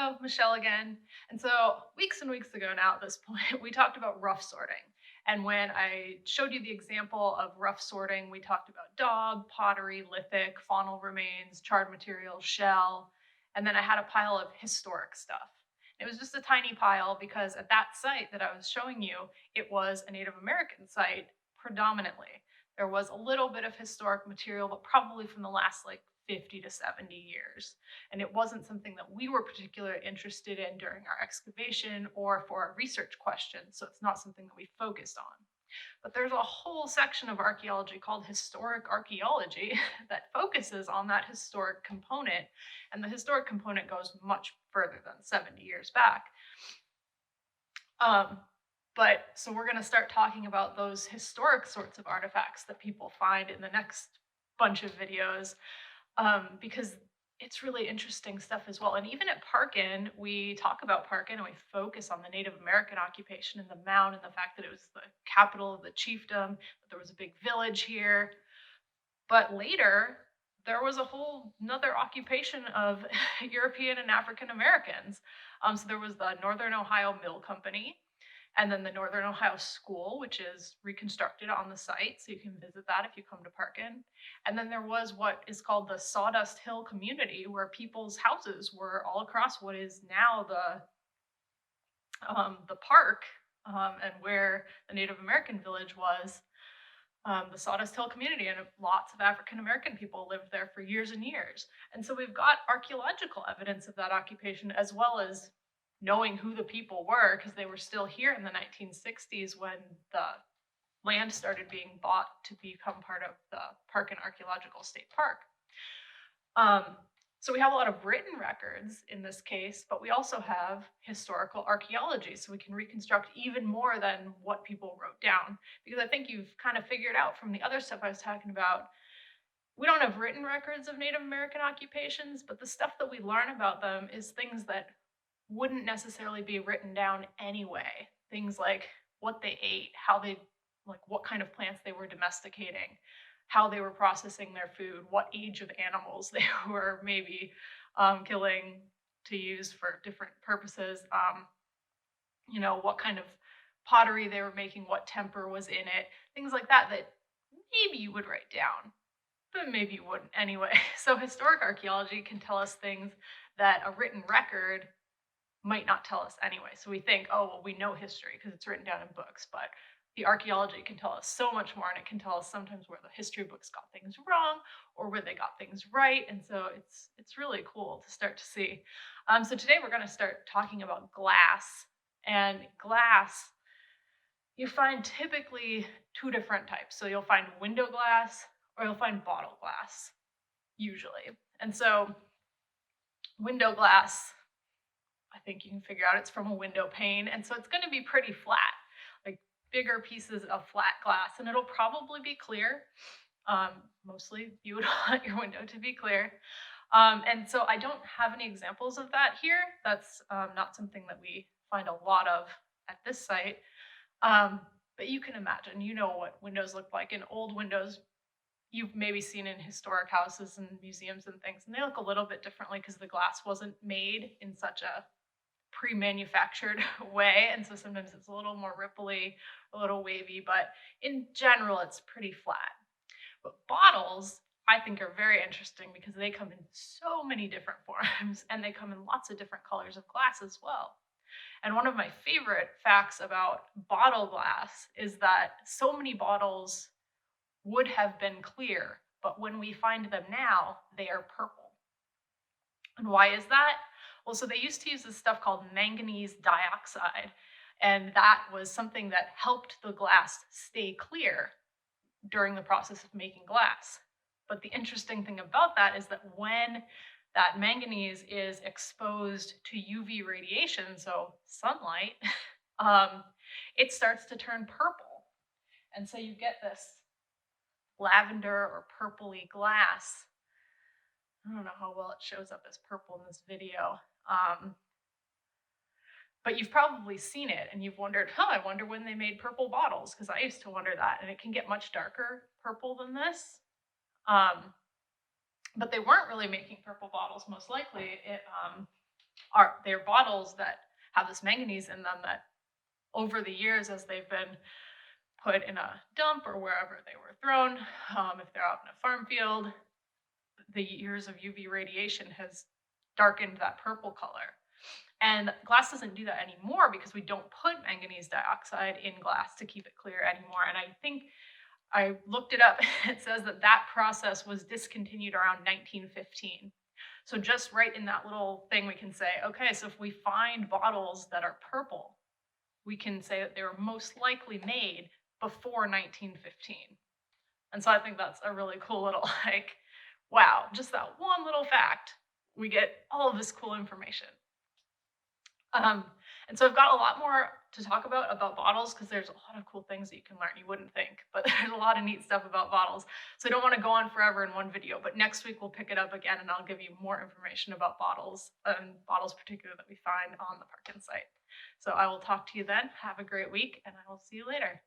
Hello, Michelle again. And so, weeks and weeks ago now at this point, we talked about rough sorting. And when I showed you the example of rough sorting, we talked about daub, pottery, lithic, faunal remains, charred materials, shell, and then I had a pile of historic stuff. It was just a tiny pile because at that site that I was showing you, it was a Native American site predominantly. There was a little bit of historic material, but probably from the last like 50 to 70 years. And it wasn't something that we were particularly interested in during our excavation or for our research questions, so it's not something that we focused on. But there's a whole section of archaeology called historic archaeology that focuses on that historic component, and the historic component goes much further than 70 years back. Um, but so we're going to start talking about those historic sorts of artifacts that people find in the next bunch of videos, because it's really interesting stuff as well. And even at Parkin, we talk about Parkin and we focus on the Native American occupation and the mound and the fact that it was the capital of the chiefdom, that there was a big village here. But later, there was a whole another occupation of European and African Americans. So there was the Northern Ohio Mill Company, and then the Northern Ohio School, which is reconstructed on the site, so you can visit that if you come to Parkin. And then there was what is called the Sawdust Hill community, where people's houses were all across what is now the park, and where the Native American village was. The Sawdust Hill community, and lots of African American people lived there for years and years. And so we've got archaeological evidence of that occupation, as well as knowing who the people were, because they were still here in the 1960s when the land started being bought to become part of the Parkin Archaeological State Park. So we have a lot of written records in this case, but we also have historical archaeology, so we can reconstruct even more than what people wrote down. Because I think you've kind of figured out from the other stuff I was talking about, we don't have written records of Native American occupations, but the stuff that we learn about them is things that wouldn't necessarily be written down anyway. Things like what they ate, how they, like what kind of plants they were domesticating, how they were processing their food, what age of animals they were maybe killing to use for different purposes, what kind of pottery they were making, what temper was in it, things like that, that maybe you would write down, but maybe you wouldn't anyway. So historic archaeology can tell us things that a written record might not tell us anyway. So we think, oh, well, we know history because it's written down in books, but the archaeology can tell us so much more, and it can tell us sometimes where the history books got things wrong or where they got things right. And so it's really cool to start to see. So today we're going to start talking about glass. And glass, you find typically two different types. So you'll find window glass or you'll find bottle glass, usually. And so window glass, I think you can figure out it's from a window pane, and so it's going to be pretty flat, like bigger pieces of flat glass, and it'll probably be clear. Mostly you would want your window to be clear. And so I don't have any examples of that here. That's not something that we find a lot of at this site. But you can imagine, you know what windows look like. In old windows, you've maybe seen in historic houses and museums and things, and they look a little bit differently because the glass wasn't made in such a pre-manufactured way, and so sometimes it's a little more ripply, a little wavy, but in general it's pretty flat. But bottles, I think, are very interesting because they come in so many different forms and they come in lots of different colors of glass as well. And one of my favorite facts about bottle glass is that so many bottles would have been clear, but when we find them now, they are purple. And why is that? Well, so they used to use this stuff called manganese dioxide, and that was something that helped the glass stay clear during the process of making glass. But the interesting thing about that is that when that manganese is exposed to UV radiation, so sunlight, it starts to turn purple. And so you get this lavender or purpley glass. I don't know how well it shows up as purple in this video. But you've probably seen it and you've wondered, I wonder when they made purple bottles, because I used to wonder that, and it can get much darker purple than this. But they weren't really making purple bottles, most likely. they're bottles that have this manganese in them that over the years as they've been put in a dump or wherever they were thrown, if they're out in a farm field, the years of UV radiation has darkened that purple color. And glass doesn't do that anymore because we don't put manganese dioxide in glass to keep it clear anymore. And I think I looked it up. It says that that process was discontinued around 1915. So just right in that little thing, we can say, okay, so if we find bottles that are purple, we can say that they were most likely made before 1915. And so I think that's a really cool little like, wow, just that one little fact, we get all of this cool information. Um, and so I've got a lot more to talk about bottles because there's a lot of cool things that you can learn you wouldn't think, but there's a lot of neat stuff about bottles. So I don't want to go on forever in one video, but next week we'll pick it up again and I'll give you more information about bottles and bottles particular that we find on the Parkin site. So I will talk to you then. Have a great week and I will see you later.